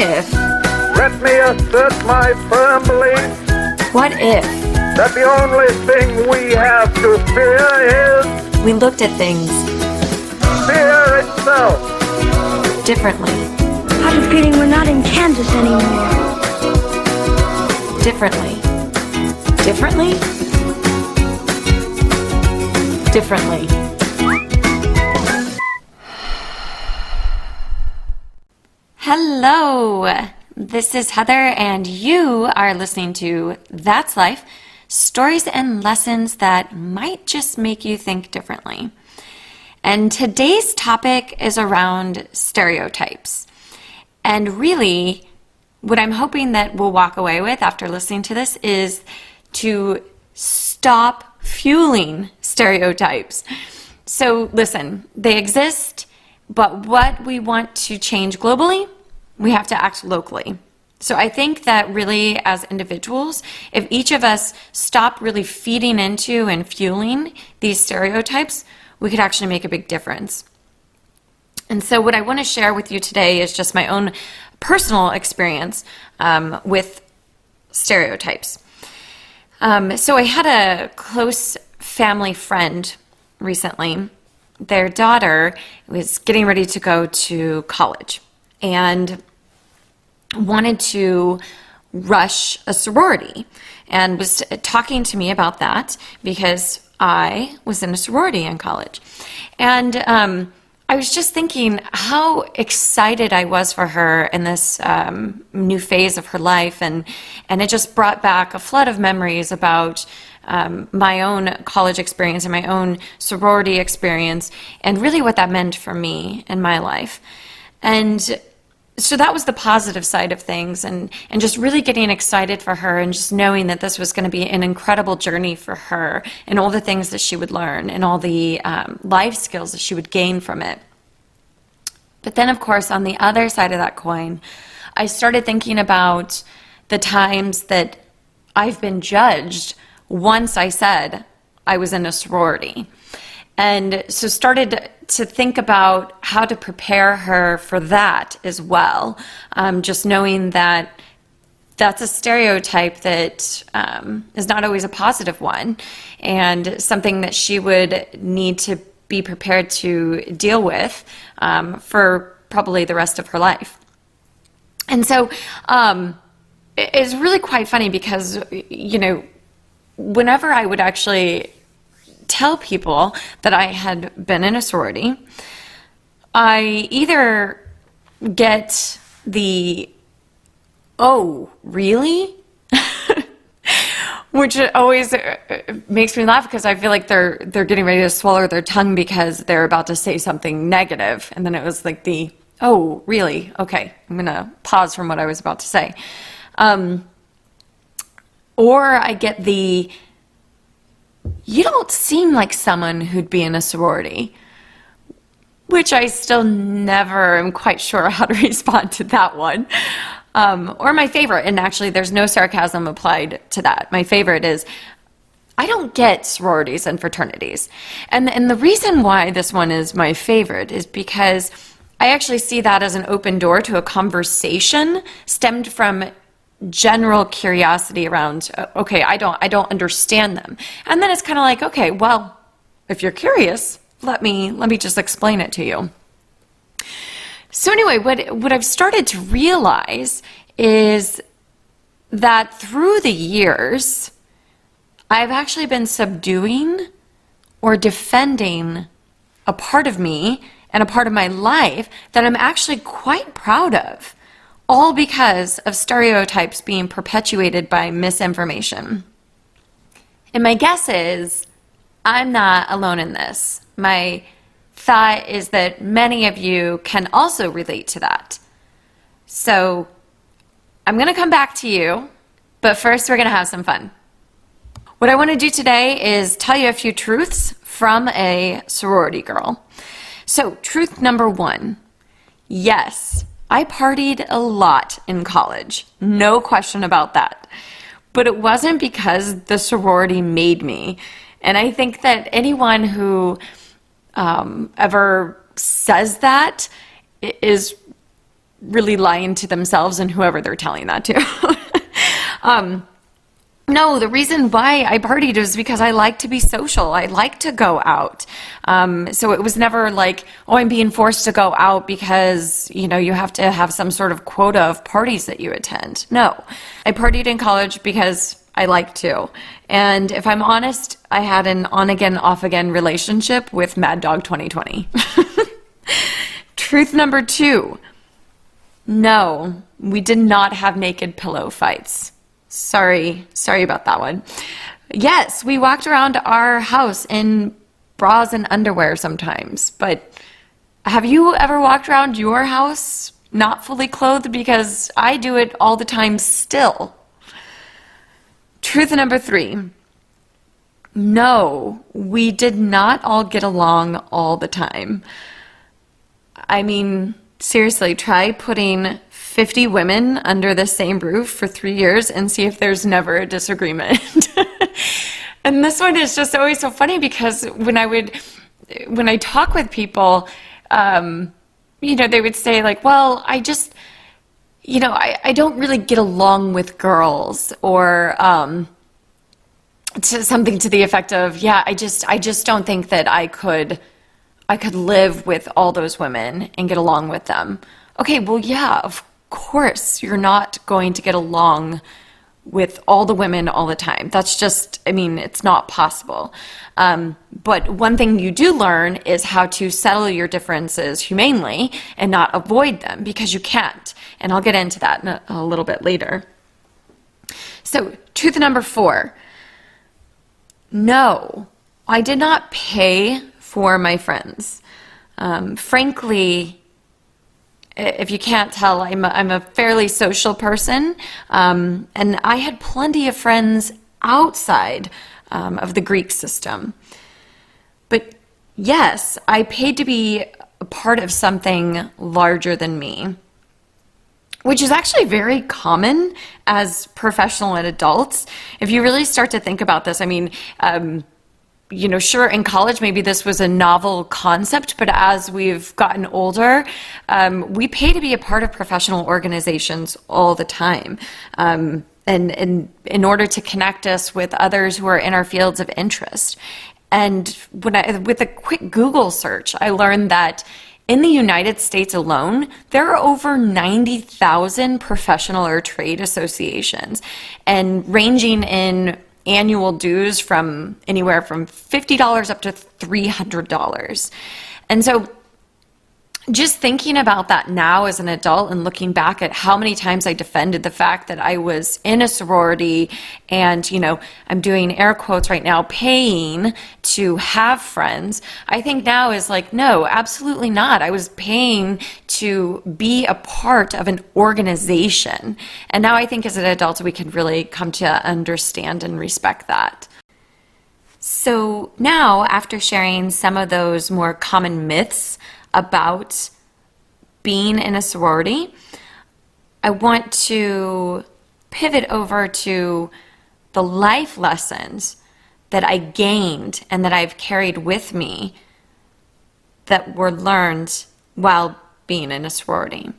if? Let me assert my firm belief What if? that the only thing we have to fear is We looked at things fear itself. differently. I have a feeling we're not in Kansas anymore. Differently. Differently? Differently. Hello, this is Heather, and you are listening to That's Life, stories and lessons that might just make you think differently. And today's topic is around stereotypes. And really, what I'm hoping that we'll walk away with after listening to this is to stop fueling stereotypes. So listen, they exist, but what we want to change globally, we have to act locally. So I think that really as individuals, if each of us stop really feeding into and fueling these stereotypes, we could actually make a big difference. And so what I want to share with you today is just my own personal experience with stereotypes. So I had a close family friend recently. Their daughter was getting ready to go to college and wanted to rush a sorority and was talking to me about that because I was in a sorority in college. And I was just thinking how excited I was for her in this new phase of her life, and it just brought back a flood of memories about my own college experience and my own sorority experience, and really what that meant for me in my life. And so that was the positive side of things, and just really getting excited for her and just knowing that this was going to be an incredible journey for her and all the things that she would learn and all the life skills that she would gain from it. But then, of course, on the other side of that coin, I started thinking about the times that I've been judged once I said I was in a sorority. And so started to think about how to prepare her for that as well. Just knowing that that's a stereotype that is not always a positive one, and something that she would need to be prepared to deal with for probably the rest of her life. And so it's really quite funny because, whenever I would actually tell people that I had been in a sorority, I either get the, "Oh, really?" which always makes me laugh because I feel like they're getting ready to swallow their tongue because they're about to say something negative. And then it was like the, "Oh, really? Okay, I'm going to pause from what I was about to say." Or I get the, "You don't seem like someone who'd be in a sorority," which I still never am quite sure how to respond to that one. Or my favorite, and actually there's no sarcasm applied to that. My favorite is, "I don't get sororities and fraternities." And the reason why this one is my favorite is because I actually see that as an open door to a conversation stemmed from general curiosity around, okay, I don't understand them. And then it's kind of like, okay, well, if you're curious, let me just explain it to you. So anyway, what I've started to realize is that through the years, I've actually been subduing or defending a part of me and a part of my life that I'm actually quite proud of, all because of stereotypes being perpetuated by misinformation. And my guess is I'm not alone in this. My thought is that many of you can also relate to that. So I'm going to come back to you, but first we're going to have some fun. What I want to do today is tell you a few truths from a sorority girl. So truth number one, yes, I partied a lot in college, no question about that. But it wasn't because the sorority made me. And I think that anyone who ever says that is really lying to themselves and whoever they're telling that to. No, the reason why I partied is because I like to be social. I like to go out. So it was never like, oh, I'm being forced to go out because, you have to have some sort of quota of parties that you attend. No, I partied in college because I like to. And if I'm honest, I had an on-again, off-again relationship with Mad Dog 2020. Truth number 2. No, we did not have naked pillow fights. Sorry about that one. Yes, we walked around our house in bras and underwear sometimes, but have you ever walked around your house not fully clothed? Because I do it all the time still. Truth number 3. No, we did not all get along all the time. I mean, seriously, try putting 50 women under the same roof for 3 years and see if there's never a disagreement. And this one is just always so funny because when I talk with people, they would say like, well, I just, I don't really get along with girls, or something to the effect of, yeah, I just don't think that I could live with all those women and get along with them. Okay, well, yeah, of course you're not going to get along with all the women all the time. That's just, it's not possible. But one thing you do learn is how to settle your differences humanely and not avoid them, because you can't. And I'll get into that in a little bit later. So, truth number 4. No, I did not pay for my friends. Frankly, if you can't tell, I'm a fairly social person, and I had plenty of friends outside of the Greek system. But yes, I paid to be a part of something larger than me, which is actually very common as professional and adults. If you really start to think about this, sure, in college, maybe this was a novel concept, but as we've gotten older, we pay to be a part of professional organizations all the time. And in order to connect us with others who are in our fields of interest. And with a quick Google search, I learned that in the United States alone, there are over 90,000 professional or trade associations, and ranging in annual dues from anywhere from $50 up to $300. And so just thinking about that now as an adult and looking back at how many times I defended the fact that I was in a sorority and, I'm doing air quotes right now, paying to have friends, I think now is like, no, absolutely not. I was paying to be a part of an organization. And now I think as an adult, we can really come to understand and respect that. So now, after sharing some of those more common myths about being in a sorority, I want to pivot over to the life lessons that I gained and that I've carried with me that were learned while being in a sorority.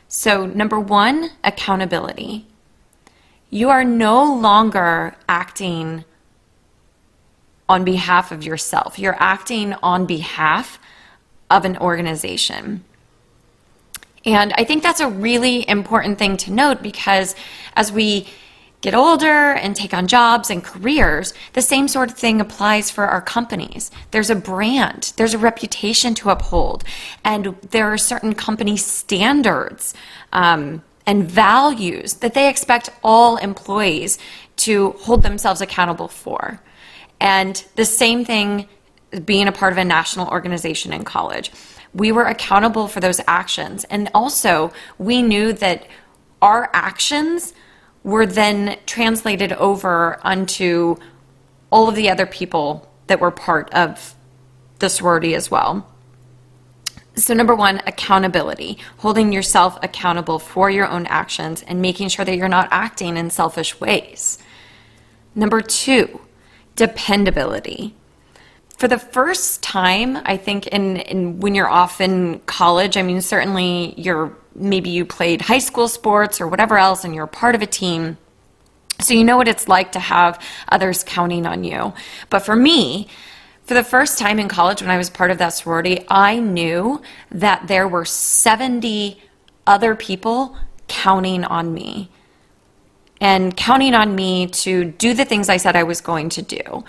So, number 1, accountability. You are no longer acting on behalf of yourself. You're acting on behalf of an organization. And I think that's a really important thing to note, because as we get older and take on jobs and careers, the same sort of thing applies for our companies. There's a brand, there's a reputation to uphold, and there are certain company standards and values that they expect all employees to hold themselves accountable for. And the same thing being a part of a national organization in college. We were accountable for those actions. And also, we knew that our actions were then translated over onto all of the other people that were part of the sorority as well. So number 1, accountability, holding yourself accountable for your own actions and making sure that you're not acting in selfish ways. Number 2, dependability. For the first time, I think when you're off in college, certainly you're maybe you played high school sports or whatever else, and you're part of a team. So you know what it's like to have others counting on you. But for me, for the first time in college when I was part of that sorority, I knew that there were 70 other people counting on me and counting on me to do the things I said I was going to do.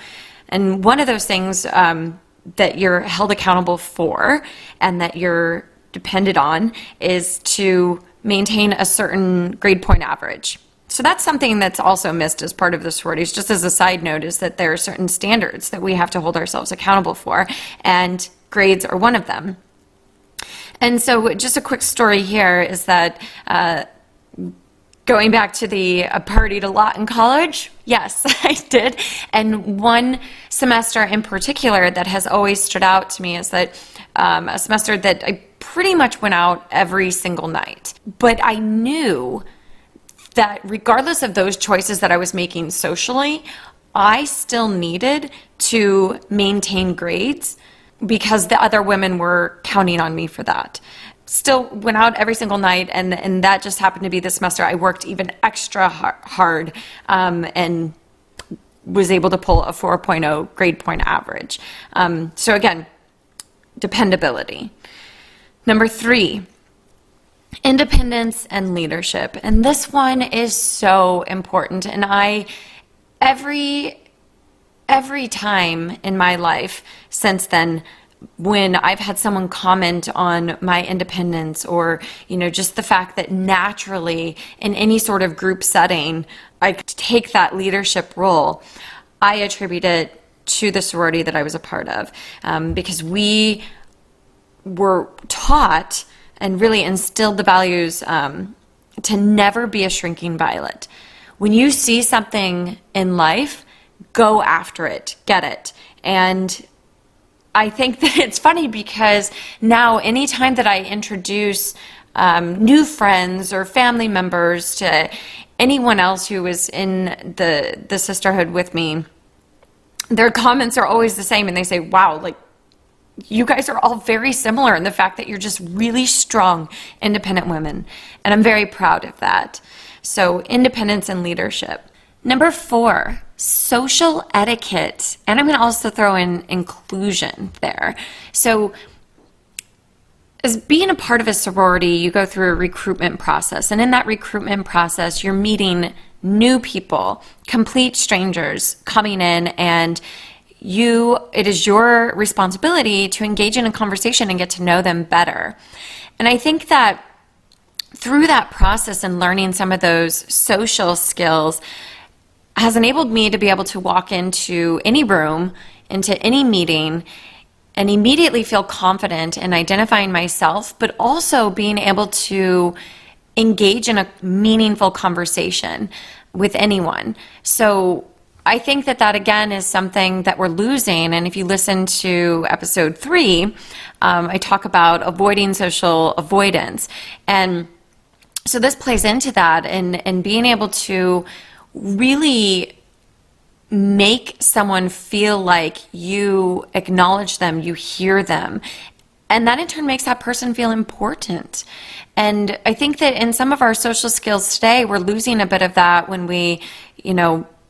And one of those things that you're held accountable for and that you're depended on is to maintain a certain grade point average. So that's something that's also missed as part of the sororities. Just as a side note, is that there are certain standards that we have to hold ourselves accountable for, and grades are one of them. And so just a quick story here is that going back to I partied a lot in college. Yes, I did. And one semester in particular that has always stood out to me is that a semester that I pretty much went out every single night. But I knew that regardless of those choices that I was making socially, I still needed to maintain grades because the other women were counting on me for that. Still went out every single night, and that just happened to be the semester I worked even extra hard and was able to pull a 4.0 grade point average. So again, dependability. Number 3, independence and leadership. And this one is so important. And every time in my life since then, when I've had someone comment on my independence, or, just the fact that naturally in any sort of group setting, I take that leadership role, I attribute it to the sorority that I was a part of, because we were taught and really instilled the values to never be a shrinking violet. When you see something in life, go after it, get it. And I think that it's funny because now anytime that I introduce new friends or family members to anyone else who is in the sisterhood with me, their comments are always the same, and they say, wow, like, you guys are all very similar in the fact that you're just really strong, independent women. And I'm very proud of that. So independence and leadership. Number 4, social etiquette. And I'm going to also throw in inclusion there. So as being a part of a sorority, you go through a recruitment process. And in that recruitment process, you're meeting new people, complete strangers coming in, and it is your responsibility to engage in a conversation and get to know them better. And I think that through that process and learning some of those social skills has enabled me to be able to walk into any room, into any meeting, and immediately feel confident in identifying myself, but also being able to engage in a meaningful conversation with anyone. So I think that again is something that we're losing. And if you listen to episode 3, I talk about avoiding social avoidance. And so this plays into that, and being able to really make someone feel like you acknowledge them, you hear them. And that in turn makes that person feel important. And I think that in some of our social skills today, we're losing a bit of that when we,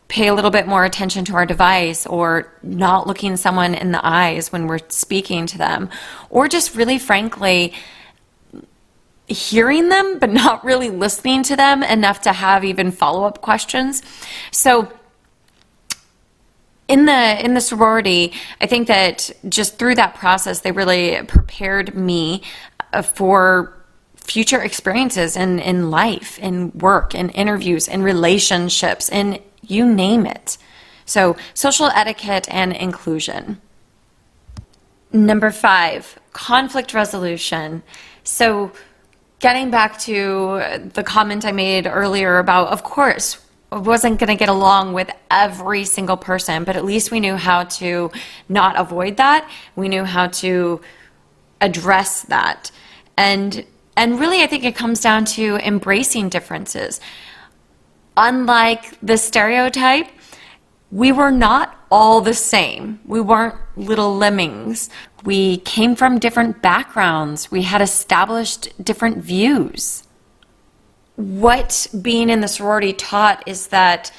pay a little bit more attention to our device, or not looking someone in the eyes when we're speaking to them, or just really frankly hearing them but not really listening to them enough to have even follow-up questions. So in the sorority, I think that just through that process, they really prepared me for future experiences in life, in work, in interviews, in relationships, in you name it. So social etiquette and inclusion. Number 5, conflict resolution. So getting back to the comment I made earlier about, of course, I wasn't going to get along with every single person, but at least we knew how to not avoid that. We knew how to address that. And really, I think it comes down to embracing differences. Unlike the stereotype, we were not all the same. We weren't little lemmings. We came from different backgrounds. We had established different views. What being in the sorority taught is that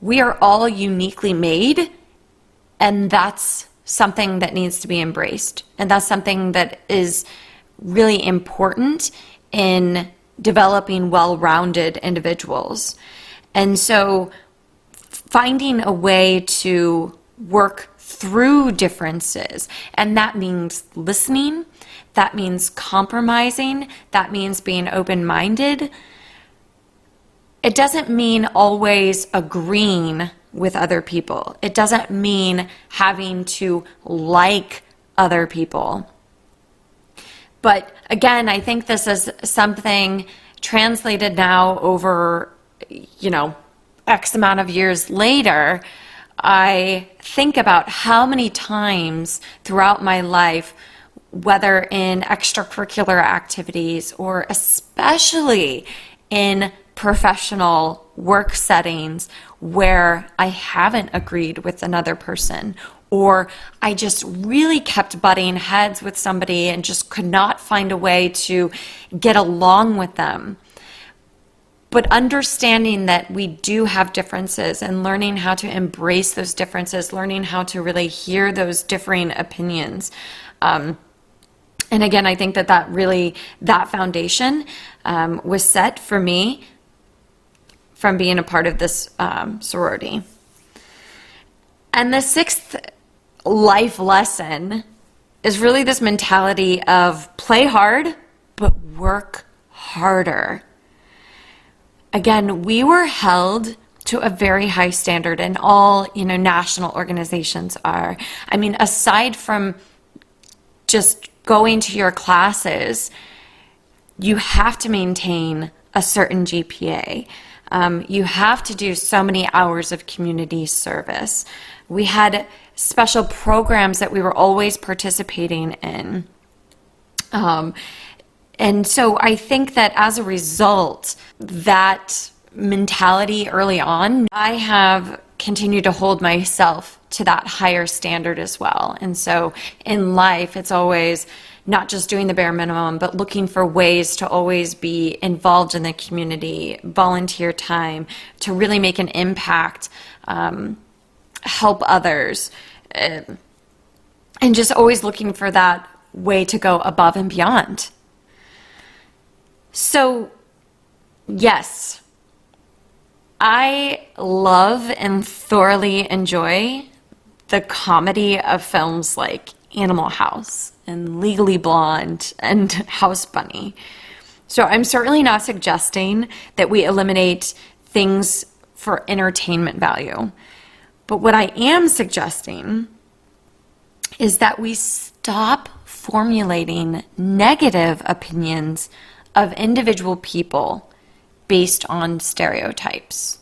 we are all uniquely made, and that's something that needs to be embraced. And that's something that is really important in developing well-rounded individuals. And so finding a way to work through differences, and that means listening, that means compromising, that means being open-minded. It doesn't mean always agreeing with other people. It doesn't mean having to like other people. But again, I think this is something translated now over, X amount of years later. I think about how many times throughout my life, whether in extracurricular activities or especially in professional work settings where I haven't agreed with another person, or I just really kept butting heads with somebody and just could not find a way to get along with them. But understanding that we do have differences and learning how to embrace those differences, learning how to really hear those differing opinions. And again, I think that foundation was set for me from being a part of this sorority. And the sixth life lesson is really this mentality of play hard, but work harder. Again, we were held to a very high standard, and all, national organizations are. I mean, aside from just going to your classes, you have to maintain a certain GPA. You have to do so many hours of community service. We had special programs that we were always participating in. And so I think that as a result, that mentality early on, I have continued to hold myself to that higher standard as well. And so in life, it's always not just doing the bare minimum, but looking for ways to always be involved in the community, volunteer time, to really make an impact, help others, and just always looking for that way to go above and beyond. So, yes, I love and thoroughly enjoy the comedy of films like Animal House and Legally Blonde and House Bunny. So I'm certainly not suggesting that we eliminate things for entertainment value. But what I am suggesting is that we stop formulating negative opinions of individual people based on stereotypes.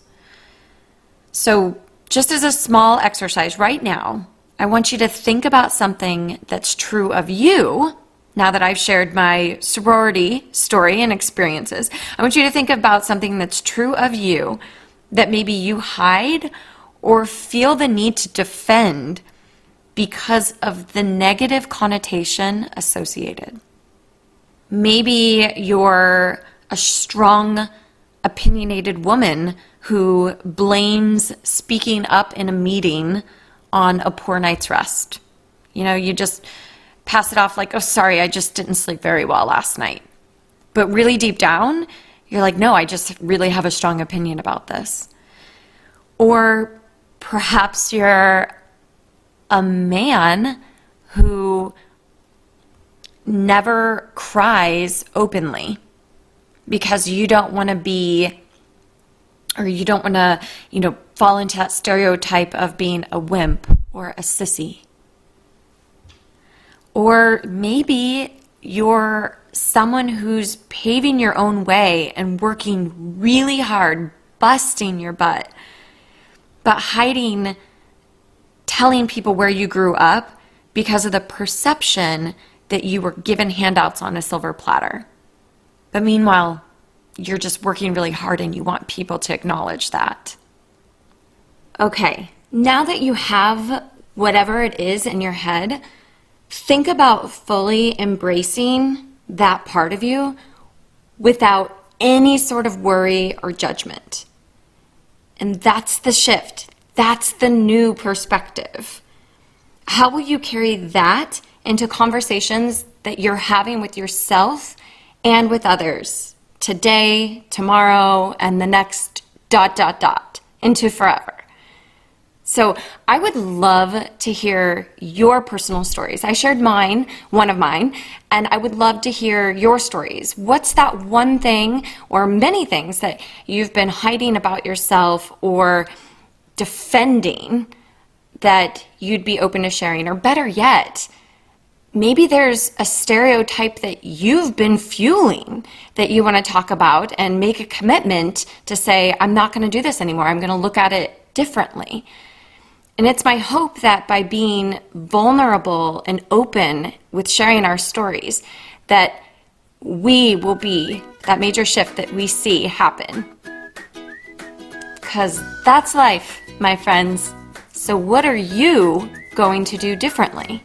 So just as a small exercise right now, I want you to think about something that's true of you. Now that I've shared my sorority story and experiences, I want you to think about something that's true of you that maybe you hide or feel the need to defend because of the negative connotation associated. Maybe you're a strong, opinionated woman who blames speaking up in a meeting on a poor night's rest. You just pass it off like, oh, sorry, I just didn't sleep very well last night. But really deep down, you're like, no, I just really have a strong opinion about this. Or perhaps you're a man who never cries openly because you don't want to be, or you don't want to, fall into that stereotype of being a wimp or a sissy. Or maybe you're someone who's paving your own way and working really hard, busting your butt, but hiding, telling people where you grew up because of the perception that you were given handouts on a silver platter. But meanwhile, you're just working really hard and you want people to acknowledge that. Okay, Now that you have whatever it is in your head, think about fully embracing that part of you without any sort of worry or judgment. And that's the shift. That's the new perspective. How will you carry that into conversations that you're having with yourself and with others today, tomorrow, and the next ... into forever? So I would love to hear your personal stories. I shared one of mine, and I would love to hear your stories. What's that one thing or many things that you've been hiding about yourself or defending that you'd be open to sharing? Or better yet, maybe there's a stereotype that you've been fueling that you want to talk about and make a commitment to say, I'm not going to do this anymore. I'm going to look at it differently. And it's my hope that by being vulnerable and open with sharing our stories, that we will be that major shift that we see happen. Because that's life, my friends. So what are you going to do differently?